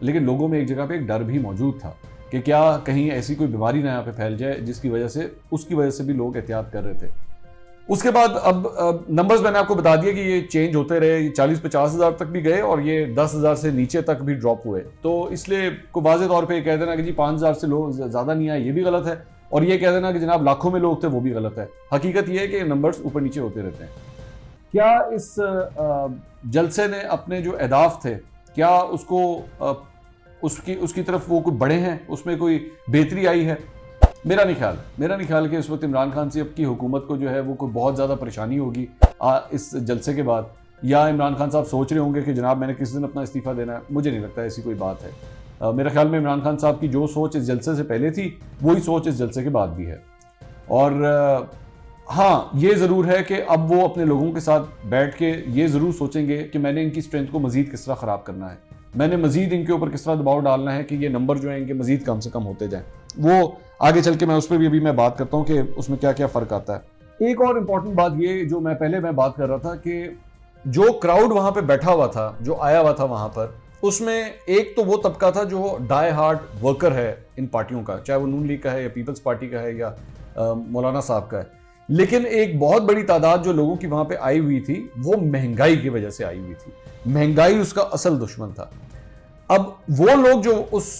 لیکن لوگوں میں ایک جگہ پہ ایک ڈر بھی موجود تھا کہ کیا کہیں ایسی کوئی بیماری نہ یہاں پہ پھیل جائے جس کی وجہ سے بھی لوگ احتیاط کر رہے تھے. اس کے بعد اب نمبرز میں نے آپ کو بتا دیا کہ یہ چینج ہوتے رہے, یہ 40-50 ہزار تک بھی گئے اور یہ 10 ہزار سے نیچے تک بھی ڈراپ ہوئے. تو اس لیے کو واضح طور پہ یہ کہہ دینا کہ جی 5 ہزار سے لوگ زیادہ نہیں آئے یہ بھی غلط ہے, اور یہ کہہ دینا کہ جناب لاکھوں میں لوگ تھے وہ بھی غلط ہے. حقیقت یہ ہے کہ نمبرز اوپر نیچے ہوتے رہتے ہیں. کیا اس جلسے نے اپنے جو اہداف تھے کیا اس کی طرف وہ کوئی بڑھے ہیں, اس میں کوئی بہتری آئی ہے؟ میرا نہیں خیال کہ اس وقت عمران خان صاحب کی حکومت کو جو ہے وہ کوئی بہت زیادہ پریشانی ہوگی اس جلسے کے بعد, یا عمران خان صاحب سوچ رہے ہوں گے کہ جناب میں نے کس دن اپنا استعفیٰ دینا ہے. مجھے نہیں لگتا ایسی کوئی بات ہے. میرے خیال میں عمران خان صاحب کی جو سوچ اس جلسے سے پہلے تھی وہی سوچ اس جلسے کے بعد بھی ہے. اور ہاں یہ ضرور ہے کہ اب وہ اپنے لوگوں کے ساتھ بیٹھ کے یہ ضرور سوچیں گے کہ میں نے ان کی اسٹرینتھ کو مزید کس طرح خراب کرنا ہے, میں نے مزید ان کے اوپر کس طرح دباؤ ڈالنا ہے کہ یہ نمبر جو ہیں ان کے مزید کم سے کم ہوتے جائیں. وہ آگے چل کے میں اس پہ بھی ابھی میں بات کرتا ہوں کہ اس میں کیا کیا فرق آتا ہے. ایک اور امپورٹنٹ بات یہ جو میں بات کر رہا تھا کہ جو کراؤڈ وہاں پہ بیٹھا ہوا تھا, جو آیا ہوا تھا وہاں پر, اس میں ایک تو وہ طبقہ تھا جو ڈائی ہارڈ ورکر ہے ان پارٹیوں کا, چاہے وہ نون لیگ کا ہے یا پیپلز پارٹی کا ہے یا مولانا صاحب کا ہے. لیکن ایک بہت بڑی تعداد جو لوگوں کی وہاں پہ آئی ہوئی تھی وہ مہنگائی کی وجہ سے آئی ہوئی تھی. مہنگائی اس کا اصل دشمن تھا. اب وہ لوگ جو اس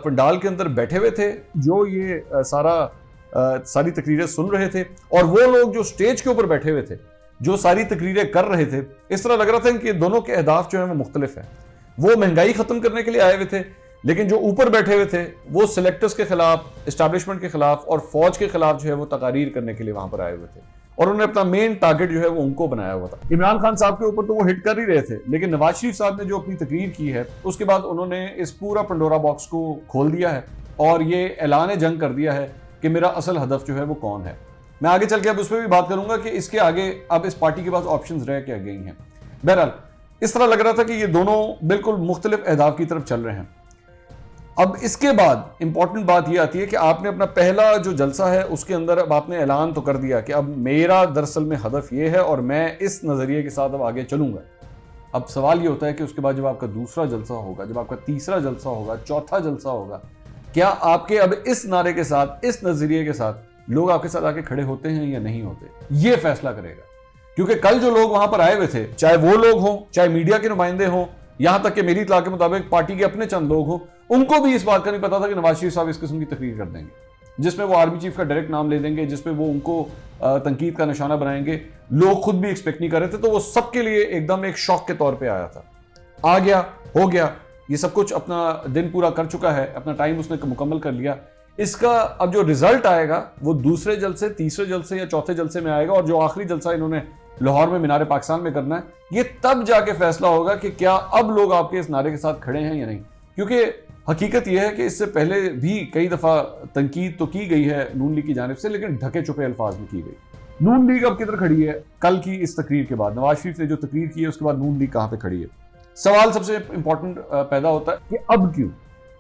پنڈال کے اندر بیٹھے ہوئے تھے, جو یہ ساری تقریریں سن رہے تھے, اور وہ لوگ جو سٹیج کے اوپر بیٹھے ہوئے تھے جو ساری تقریریں کر رہے تھے, اس طرح لگ رہا تھا کہ دونوں کے اہداف جو ہیں وہ مختلف ہیں. وہ مہنگائی ختم کرنے کے لیے آئے ہوئے تھے, لیکن جو اوپر بیٹھے ہوئے تھے وہ سلیکٹرز کے خلاف, اسٹیبلشمنٹ کے خلاف اور فوج کے خلاف جو ہے وہ تقاریر کرنے کے لیے وہاں پر آئے ہوئے تھے, اور انہوں نے اپنا مین ٹارگٹ جو ہے وہ ان کو بنایا ہوا تھا. عمران خان صاحب کے اوپر تو وہ ہٹ کر ہی رہے تھے, لیکن نواز شریف صاحب نے جو اپنی تقریر کی ہے اس کے بعد انہوں نے اس پورا پنڈورا باکس کو کھول دیا ہے اور یہ اعلان جنگ کر دیا ہے کہ میرا اصل ہدف جو ہے وہ کون ہے. میں آگے چل کے اب اس پہ بھی بات کروں گا کہ اس کے آگے اب اس پارٹی کے پاس آپشنز رہ کے گئی ہیں. بہرحال اس طرح لگ رہا تھا کہ یہ دونوں بالکل مختلف اہداف کی طرف چل رہے ہیں. اب اس کے بعد امپورٹنٹ بات یہ آتی ہے کہ آپ نے اپنا پہلا جو جلسہ ہے اس کے اندر اب آپ نے اعلان تو کر دیا کہ اب میرا دراصل میں ہدف یہ ہے اور میں اس نظریے کے ساتھ اب آگے چلوں گا. اب سوال یہ ہوتا ہے کہ اس کے بعد جب آپ کا دوسرا جلسہ ہوگا, جب آپ کا تیسرا جلسہ ہوگا, چوتھا جلسہ ہوگا, کیا آپ کے اب اس نعرے کے ساتھ, اس نظریے کے ساتھ لوگ آپ کے ساتھ آگے کھڑے ہوتے ہیں یا نہیں ہوتے؟ یہ فیصلہ کرے گا. کیونکہ کل جو لوگ وہاں پر آئے ہوئے تھے, چاہے وہ لوگ ہوں, چاہے میڈیا کے نمائندے ہوں, یہاں تک کہ میری اطلاع کے مطابق پارٹی کے اپنے چند لوگ ہوں, ان کو بھی اس بات کا نہیں پتا تھا کہ نواز شریف صاحب اس قسم کی تقریر کر دیں گے جس میں وہ آرمی چیف کا ڈائریکٹ نام لے دیں گے, جس پہ وہ ان کو تنقید کا نشانہ بنائیں گے. لوگ خود بھی ایکسپیکٹ نہیں کر رہے تھے, تو وہ سب کے لیے ایک دم ایک شوق کے طور پہ آیا تھا. آ گیا, ہو گیا, یہ سب کچھ اپنا دن پورا کر چکا ہے, اپنا ٹائم اس نے مکمل کر لیا. اس کا اب جو رزلٹ آئے گا وہ دوسرے جلسے, تیسرے جلسے یا چوتھے جلسے میں آئے گا, اور جو آخری جلسہ انہوں نے لاہور میں مینار پاکستان میں کرنا ہے, یہ تب جا کے فیصلہ ہوگا کہ کیا اب لوگ آپ کے اس نعرے کے ساتھ کھڑے ہیں یا نہیں. کیونکہ حقیقت یہ ہے کہ اس سے پہلے بھی کئی دفعہ تنقید تو کی گئی ہے نون لیگ کی جانب سے, لیکن ڈھکے چھپے الفاظ میں کی گئی. نون لیگ اب کدھر کھڑی ہے کل کی اس تقریر کے بعد؟ نواز شریف نے جو تقریر کی ہے اس کے بعد نون لیگ کہاں پہ کھڑی ہے؟ سوال سب سے امپورٹنٹ پیدا ہوتا ہے کہ اب کیوں,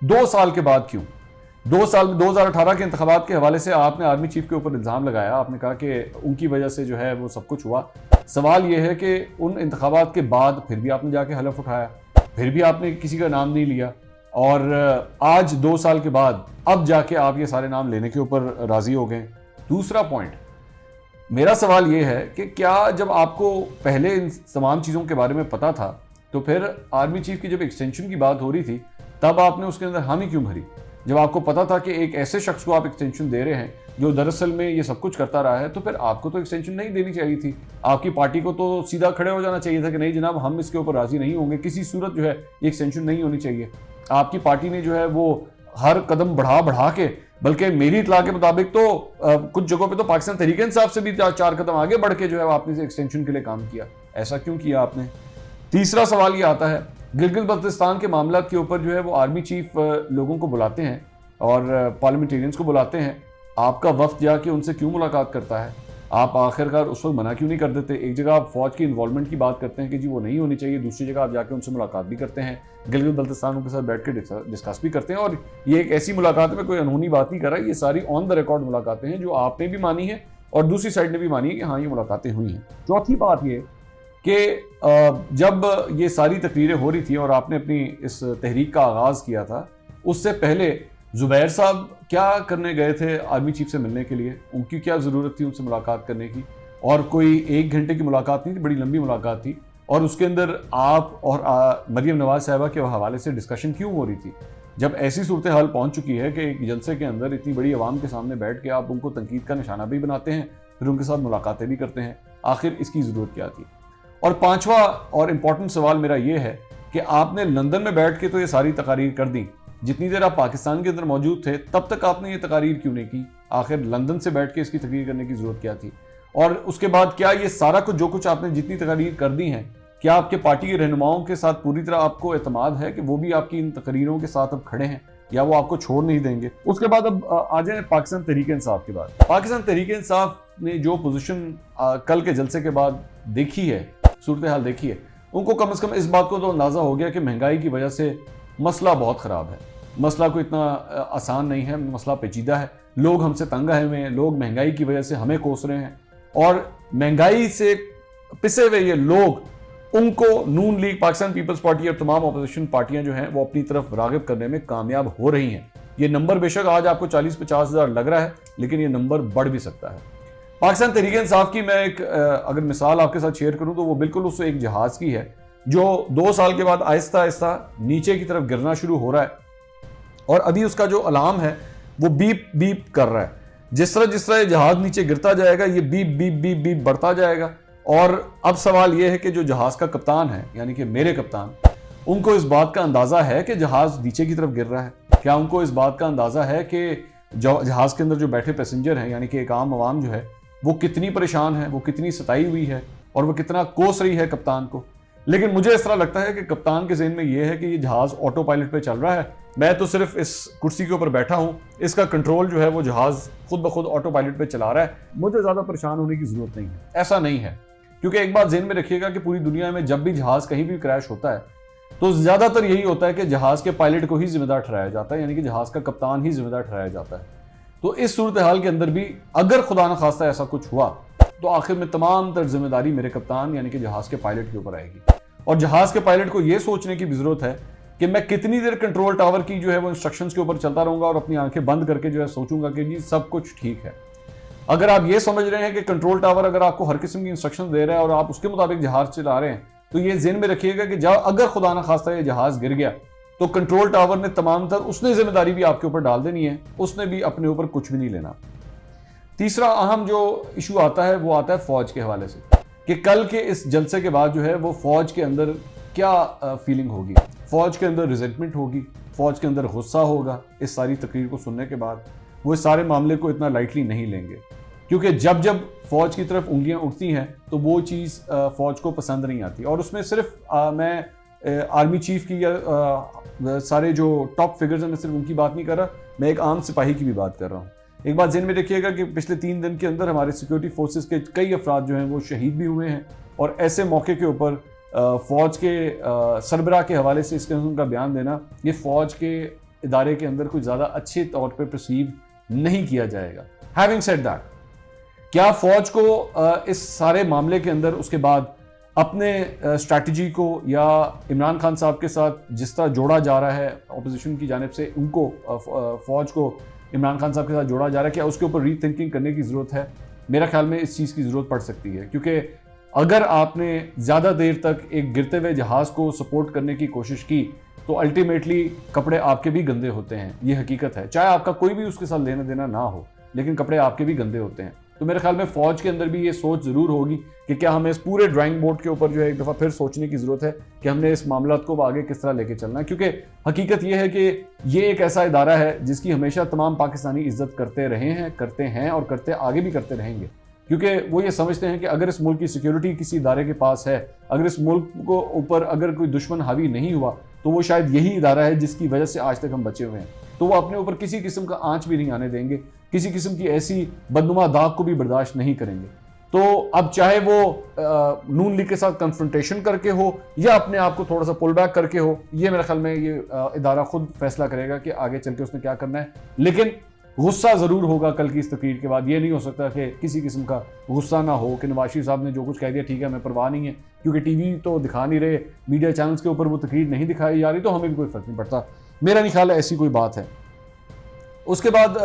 2 سال کے بعد کیوں؟ 2 سال 2018 کے انتخابات کے حوالے سے آپ نے آرمی چیف کے اوپر الزام لگایا, آپ نے کہا کہ ان کی وجہ سے جو ہے وہ سب کچھ ہوا. سوال یہ ہے کہ ان انتخابات کے بعد پھر بھی آپ نے جا کے حلف اٹھایا, پھر بھی آپ نے کسی کا نام نہیں لیا, اور آج 2 سال کے بعد اب جا کے آپ یہ سارے نام لینے کے اوپر راضی ہو گئے. دوسرا پوائنٹ, میرا سوال یہ ہے کہ کیا جب آپ کو پہلے ان تمام چیزوں کے بارے میں پتا تھا تو پھر آرمی چیف کی جب ایکسٹینشن کی بات ہو رہی تھی تب آپ نے اس کے اندر حامی کیوں بھری؟ جب آپ کو پتا تھا کہ ایک ایسے شخص کو آپ ایکسٹینشن دے رہے ہیں جو دراصل میں یہ سب کچھ کرتا رہا ہے, تو پھر آپ کو تو ایکسٹینشن نہیں دینی چاہیے تھی. آپ کی پارٹی کو تو سیدھا کھڑے ہو جانا چاہیے تھا کہ نہیں جناب ہم اس کے اوپر راضی نہیں ہوں گے, کسی صورت جو ہے یہ ایکسٹینشن نہیں ہونی چاہیے. آپ کی پارٹی نے جو ہے وہ ہر قدم بڑھا کے, بلکہ میری اطلاع کے مطابق تو کچھ جگہوں پہ تو پاکستان تحریک انصاف سے بھی 4 قدم آگے بڑھ کے جو ہے آپ نے ایکسٹینشن کے لیے کام کیا. ایسا کیوں کیا آپ نے؟ تیسرا سوال یہ آتا ہے, گلگت بلتستان کے معاملات کے اوپر جو ہے وہ آرمی چیف لوگوں کو بلاتے ہیں اور پارلیمنٹیرینز کو بلاتے ہیں, آپ کا وفد جا کے ان سے کیوں ملاقات کرتا ہے؟ آپ آخرکار اس وقت منع کیوں نہیں کر دیتے؟ ایک جگہ آپ فوج کی انوالومنٹ کی بات کرتے ہیں کہ جی وہ نہیں ہونی چاہیے, دوسری جگہ آپ جا کے ان سے ملاقات بھی کرتے ہیں, گلگت بلتستان کے ساتھ بیٹھ کے ڈسکس بھی کرتے ہیں. اور یہ ایک ایسی ملاقات میں کوئی انہونی بات نہیں کر رہا, یہ ساری آن دا ریکارڈ ملاقاتیں ہیں جو آپ نے بھی مانی ہے اور دوسری سائڈ نے بھی مانی ہے کہ ہاں یہ ملاقاتیں ہوئی ہیں. چوتھی بات یہ کہ جب یہ ساری تقریریں ہو رہی تھیں اور آپ نے اپنی اس تحریک کا آغاز کیا تھا، اس سے پہلے زبیر صاحب کیا کرنے گئے تھے آرمی چیف سے ملنے کے لیے؟ ان کی کیا ضرورت تھی ان سے ملاقات کرنے کی؟ اور کوئی 1 گھنٹے کی ملاقات نہیں تھی، بڑی لمبی ملاقات تھی، اور اس کے اندر آپ اور مریم نواز صاحبہ کے حوالے سے ڈسکشن کیوں ہو رہی تھی؟ جب ایسی صورتحال پہنچ چکی ہے کہ ایک جلسے کے اندر اتنی بڑی عوام کے سامنے بیٹھ کے آپ ان کو تنقید کا نشانہ بھی بناتے ہیں، پھر ان کے ساتھ ملاقاتیں بھی کرتے ہیں، آخر اس کی ضرورت کیا تھی؟ اور 5واں اور امپورٹنٹ سوال میرا یہ ہے کہ آپ نے لندن میں بیٹھ کے تو یہ ساری تقاریر کر دیں، جتنی دیر آپ پاکستان کے اندر موجود تھے تب تک آپ نے یہ تقاریر کیوں نہیں کی؟ آخر لندن سے بیٹھ کے اس کی تقریر کرنے کی ضرورت کیا تھی؟ اور اس کے بعد کیا یہ سارا کچھ جو کچھ آپ نے جتنی تقاریر کر دی ہیں، کیا آپ کے پارٹی کے رہنماؤں کے ساتھ پوری طرح آپ کو اعتماد ہے کہ وہ بھی آپ کی ان تقریروں کے ساتھ اب کھڑے ہیں یا وہ آپ کو چھوڑ نہیں دیں گے؟ اس کے بعد اب آ جائیں پاکستان تحریک انصاف کے بعد۔ پاکستان تحریک انصاف نے جو پوزیشن کل کے جلسے کے بعد دیکھی ہے، صورتحال دیکھی ہے، ان کو کم از کم اس بات کو تو اندازہ ہو گیا کہ مہنگائی کی وجہ سے مسئلہ بہت خراب ہے، مسئلہ کوئی اتنا آسان نہیں ہے، مسئلہ پیچیدہ ہے، لوگ ہم سے تنگ آئے ہوئے ہیں، لوگ مہنگائی کی وجہ سے ہمیں کوس رہے ہیں، اور مہنگائی سے پسے ہوئے یہ لوگ ان کو نون لیگ، پاکستان پیپلز پارٹی اور تمام اپوزیشن پارٹیاں جو ہیں وہ اپنی طرف راغب کرنے میں کامیاب ہو رہی ہیں۔ یہ نمبر بے شک آج آپ کو 40-50 ہزار لگ رہا ہے، لیکن یہ نمبر بڑھ بھی سکتا ہے۔ پاکستان تحریک انصاف کی میں ایک اگر مثال آپ کے ساتھ شیئر کروں تو وہ بالکل اس ایک جہاز کی ہے جو 2 سال کے بعد آہستہ آہستہ نیچے کی طرف گرنا شروع ہو رہا ہے، اور ابھی اس کا جو الارم ہے وہ بیپ بیپ کر رہا ہے۔ جس طرح یہ جہاز نیچے گرتا جائے گا یہ بیپ بیپ بیپ بیپ بڑھتا جائے گا، اور اب سوال یہ ہے کہ جو جہاز کا کپتان ہے، یعنی کہ میرے کپتان، ان کو اس بات کا اندازہ ہے کہ جہاز نیچے کی طرف گر رہا ہے؟ کیا ان کو اس بات کا اندازہ ہے کہ جہاز کے اندر جو بیٹھے پیسنجر ہیں، یعنی کہ ایک عام عوام جو ہے، وہ کتنی پریشان ہے، وہ کتنی ستائی ہوئی ہے، اور وہ کتنا کوس رہی ہے کپتان کو؟ لیکن مجھے اس طرح لگتا ہے کہ کپتان کے ذہن میں یہ ہے کہ یہ جہاز آٹو پائلٹ پہ چل رہا ہے، میں تو صرف اس کرسی کے اوپر بیٹھا ہوں، اس کا کنٹرول جو ہے وہ جہاز خود بخود آٹو پائلٹ پہ چلا رہا ہے، مجھے زیادہ پریشان ہونے کی ضرورت نہیں ہے۔ ایسا نہیں ہے، کیونکہ ایک بات ذہن میں رکھیے گا کہ پوری دنیا میں جب بھی جہاز کہیں بھی کریش ہوتا ہے تو زیادہ تر یہی ہوتا ہے کہ جہاز کے پائلٹ کو ہی ذمہ دار ٹھہرایا جاتا ہے، یعنی کہ جہاز کا کپتان ہی ذمہ دار ٹھہرایا جاتا ہے۔ تو اس صورتحال کے اندر بھی اگر خدا نخواستہ ایسا کچھ ہوا تو آخر میں تمام تر ذمہ داری میرے کپتان یعنی کہ جہاز کے پائلٹ کے اوپر آئے گی، اور جہاز کے پائلٹ کو یہ سوچنے کی بھی ضرورت ہے کہ میں کتنی دیر کنٹرول ٹاور کی جو ہے وہ انسٹرکشنز کے اوپر چلتا رہوں گا اور اپنی آنکھیں بند کر کے جو ہے سوچوں گا کہ جی سب کچھ ٹھیک ہے۔ اگر آپ یہ سمجھ رہے ہیں کہ کنٹرول ٹاور اگر آپ کو ہر قسم کی انسٹرکشن دے رہا ہے اور آپ اس کے مطابق جہاز چلا رہے ہیں تو یہ ذہن میں رکھیے گا کہ اگر خدا نخواستہ یہ جہاز گر گیا تو کنٹرول ٹاور نے تمام تر اس نے ذمہ داری بھی آپ کے اوپر ڈال دینی ہے، اس نے بھی اپنے اوپر کچھ بھی نہیں لینا۔ تیسرا اہم جو ایشو آتا ہے وہ آتا ہے فوج کے حوالے سے، کہ کل کے اس جلسے کے بعد جو ہے وہ فوج کے اندر کیا فیلنگ ہوگی؟ فوج کے اندر ریزنٹمنٹ ہوگی، فوج کے اندر غصہ ہوگا اس ساری تقریر کو سننے کے بعد، وہ اس سارے معاملے کو اتنا لائٹلی نہیں لیں گے، کیونکہ جب فوج کی طرف انگلیاں اٹھتی ہیں تو وہ چیز فوج کو پسند نہیں آتی۔ اور اس میں صرف میں آرمی چیف کی یا سارے جو ٹاپ فگرز ہیں میں صرف ان کی بات نہیں کر رہا، میں ایک عام سپاہی کی بھی بات کر رہا ہوں۔ ایک بات ذہن میں رکھیے گا کہ پچھلے 3 دن کے اندر ہمارے سیکورٹی فورسز کے کئی افراد جو ہیں وہ شہید بھی ہوئے ہیں، اور ایسے موقع کے اوپر فوج کے سربراہ کے حوالے سے اس قسم کا بیان دینا یہ فوج کے ادارے کے اندر کچھ زیادہ اچھے طور پہ پرسیو نہیں کیا جائے گا۔ ہیونگ سیڈ دیٹ، کیا فوج کو اس سارے معاملے کے اندر اس کے بعد اپنے اسٹریٹجی کو یا عمران خان صاحب کے ساتھ جس طرح جوڑا جا رہا ہے اپوزیشن کی جانب سے، ان کو فوج کو عمران خان صاحب کے ساتھ جوڑا جا رہا ہے، کیا اس کے اوپر ری تھنکنگ کرنے کی ضرورت ہے؟ میرا خیال میں اس چیز کی ضرورت پڑ سکتی ہے، کیونکہ اگر آپ نے زیادہ دیر تک ایک گرتے ہوئے جہاز کو سپورٹ کرنے کی کوشش کی تو الٹیمیٹلی کپڑے آپ کے بھی گندے ہوتے ہیں، یہ حقیقت ہے، چاہے آپ کا کوئی بھی اس کے ساتھ لینا دینا نہ ہو، لیکن کپڑے آپ کے بھی گندے ہوتے ہیں۔ تو میرے خیال میں فوج کے اندر بھی یہ سوچ ضرور ہوگی کہ کیا ہمیں اس پورے ڈرائنگ بورڈ کے اوپر جو ہے ایک دفعہ پھر سوچنے کی ضرورت ہے کہ ہم نے اس معاملات کو آگے کس طرح لے کے چلنا ہے، کیونکہ حقیقت یہ ہے کہ یہ ایک ایسا ادارہ ہے جس کی ہمیشہ تمام پاکستانی عزت کرتے رہے ہیں، کرتے ہیں اور کرتے آگے بھی کرتے رہیں گے، کیونکہ وہ یہ سمجھتے ہیں کہ اگر اس ملک کی سیکیورٹی کسی ادارے کے پاس ہے، اگر اس ملک کو اوپر اگر کوئی دشمن حاوی نہیں ہوا تو وہ شاید یہی ادارہ ہے جس کی وجہ سے آج تک ہم بچے ہوئے ہیں، تو وہ اپنے اوپر کسی قسم کا آنچ بھی نہیں آنے دیں گے، کسی قسم کی ایسی بدنما داغ کو بھی برداشت نہیں کریں گے۔ تو اب چاہے وہ نون لیگ کے ساتھ کنفرنٹیشن کر کے ہو یا اپنے آپ کو تھوڑا سا پل بیک کر کے ہو، یہ میرے خیال میں یہ ادارہ خود فیصلہ کرے گا کہ آگے چل کے اس نے کیا کرنا ہے، لیکن غصہ ضرور ہوگا کل کی اس تقریر کے بعد. یہ نہیں ہو سکتا کہ کسی قسم کا غصہ نہ ہو کہ نواز شریف صاحب نے جو کچھ کہہ دیا ٹھیک ہے ہمیں پرواہ نہیں ہے, کیونکہ ٹی وی تو دکھا نہیں رہے, میڈیا چینلز کے اوپر وہ تقریر نہیں دکھائی جا رہی, تو ہمیں بھی کوئی فرق نہیں پڑتا. میرا نہیں خیال ہے ایسی کوئی بات ہے. اس کے بعد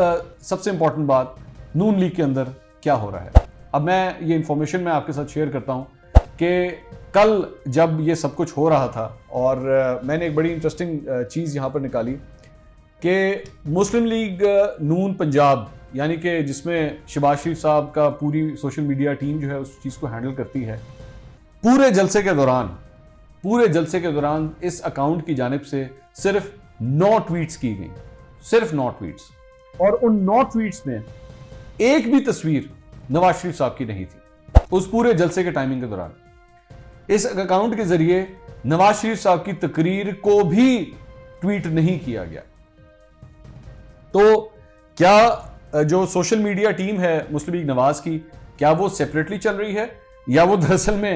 سب سے امپورٹنٹ بات, نون لیگ کے اندر کیا ہو رہا ہے. اب میں یہ انفارمیشن میں آپ کے ساتھ شیئر کرتا ہوں کہ کل جب یہ سب کچھ ہو رہا تھا, اور میں نے ایک بڑی انٹرسٹنگ چیز یہاں پر نکالی کہ مسلم لیگ نون پنجاب, یعنی کہ جس میں شہباز شریف صاحب کا پوری سوشل میڈیا ٹیم جو ہے اس چیز کو ہینڈل کرتی ہے, پورے جلسے کے دوران اس اکاؤنٹ کی جانب سے صرف 9 ٹویٹس کی گئیں, صرف 9 ٹویٹس, اور ان 9 ٹویٹس میں ایک بھی تصویر نواز شریف صاحب کی نہیں تھی اس پورے جلسے کے ٹائمنگ کے دوران. اس اکاؤنٹ کے ذریعے نواز شریف صاحب کی تقریر کو بھی ٹویٹ نہیں کیا گیا. تو کیا جو سوشل میڈیا ٹیم ہے مسلم لیگ نواز کی, کیا وہ سیپریٹلی چل رہی ہے, یا وہ دراصل میں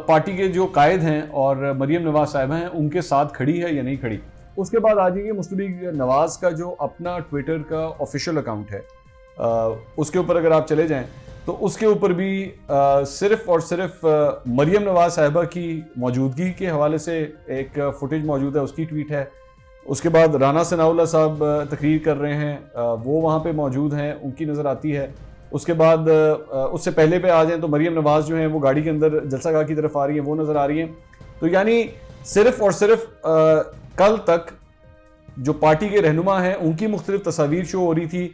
پارٹی کے جو قائد ہیں اور مریم نواز صاحبہ ہیں ان کے ساتھ کھڑی ہے یا نہیں کھڑی. اس کے بعد آ جائیے مسلم لیگ نواز کا جو اپنا ٹویٹر کا آفیشیل اکاؤنٹ ہے, اس کے اوپر اگر آپ چلے جائیں تو اس کے اوپر بھی صرف اور صرف مریم نواز صاحبہ کی موجودگی کے حوالے سے ایک فوٹیج موجود ہے, اس کی ٹویٹ ہے. اس کے بعد رانا ثناء اللہ صاحب تقریر کر رہے ہیں, وہ وہاں پہ موجود ہیں, ان کی نظر آتی ہے. اس کے بعد اس سے پہلے پہ آ جائیں تو مریم نواز جو ہیں وہ گاڑی کے اندر جلسہ گاہ کی طرف آ رہی ہیں, وہ نظر آ رہی ہیں. تو یعنی صرف اور صرف کل تک جو پارٹی کے رہنما ہیں ان کی مختلف تصاویر شو ہو رہی تھی,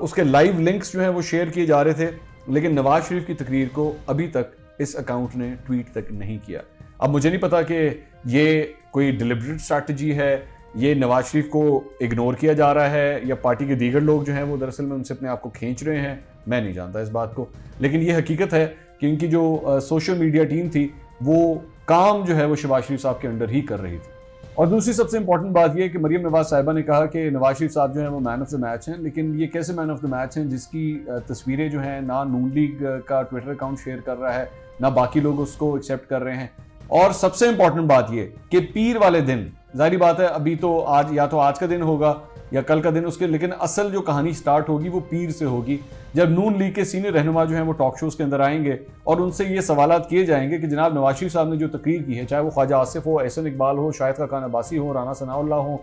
اس کے لائیو لنکس جو ہیں وہ شیئر کیے جا رہے تھے, لیکن نواز شریف کی تقریر کو ابھی تک اس اکاؤنٹ نے ٹویٹ تک نہیں کیا. اب مجھے نہیں پتا کہ یہ کوئی ڈیلیبریٹ اسٹریٹجی ہے, یہ نواز شریف کو اگنور کیا جا رہا ہے, یا پارٹی کے دیگر لوگ جو ہیں وہ دراصل میں ان سے اپنے آپ کو کھینچ رہے ہیں, میں نہیں جانتا اس بات کو. لیکن یہ حقیقت ہے کہ ان کی جو سوشل میڈیا ٹیم تھی وہ کام جو ہے وہ شہباز شریف صاحب کے انڈر ہی کر رہی تھی. اور دوسری سب سے امپورٹنٹ بات یہ کہ مریم نواز صاحبہ نے کہا کہ نواز شریف صاحب جو ہیں وہ مین آف دا میچ ہیں, لیکن یہ کیسے مین آف دا میچ ہیں جس کی تصویریں جو ہیں نہ نون لیگ کا ٹویٹر اکاؤنٹ شیئر کر رہا ہے, نہ باقی لوگ اس کو ایکسیپٹ کر رہے ہیں. اور سب سے امپورٹنٹ بات یہ کہ پیر والے دن, ظاہری بات ہے ابھی تو آج یا تو آج کا دن ہوگا یا کل کا دن اس کے, لیکن اصل جو کہانی سٹارٹ ہوگی وہ پیر سے ہوگی, جب نون لیگ کے سینئر رہنما جو ہیں وہ ٹاک شوز کے اندر آئیں گے اور ان سے یہ سوالات کیے جائیں گے کہ جناب نواز شریف صاحب نے جو تقریر کی ہے, چاہے وہ خواجہ آصف ہو, احسن اقبال ہو, شاہد خاقان عباسی ہو, رانا ثناء اللہ ہو,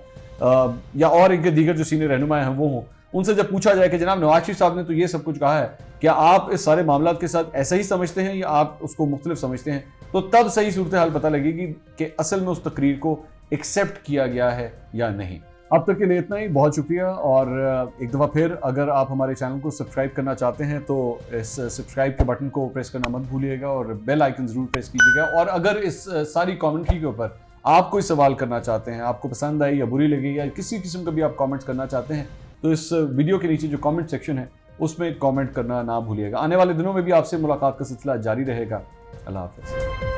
یا اور ان کے دیگر جو سینئر رہنما ہیں وہ ہوں, ان سے جب پوچھا جائے کہ جناب نواز شریف صاحب نے تو یہ سب کچھ کہا ہے, کیا آپ اس سارے معاملات کے ساتھ ایسا ہی سمجھتے ہیں یا آپ اس کو مختلف سمجھتے ہیں, تو تب صحیح صورتحال پتہ لگے گی کہ اصل میں اس تقریر کو ایکسیپٹ کیا گیا ہے یا نہیں. اب تک کے لیے اتنا ہی, بہت شکریہ. اور ایک دفعہ پھر اگر آپ ہمارے چینل کو سبسکرائب کرنا چاہتے ہیں تو اس سبسکرائب کے بٹن کو پریس کرنا مت بھولیے گا, اور بیل آئیکن ضرور پریس کیجیے گا. اور اگر اس ساری کامنٹری کے اوپر آپ کوئی سوال کرنا چاہتے ہیں, آپ کو پسند آئی یا بری لگی یا کسی قسم کا بھی آپ کامنٹس کرنا چاہتے ہیں, تو اس ویڈیو کے نیچے جو کامنٹ سیکشن ہے اس میں کامنٹ کرنا نہ بھولیے گا. آنے والے دنوں میں بھی آپ سے ملاقات کا سلسلہ جاری رہے گا. اللہ حافظ.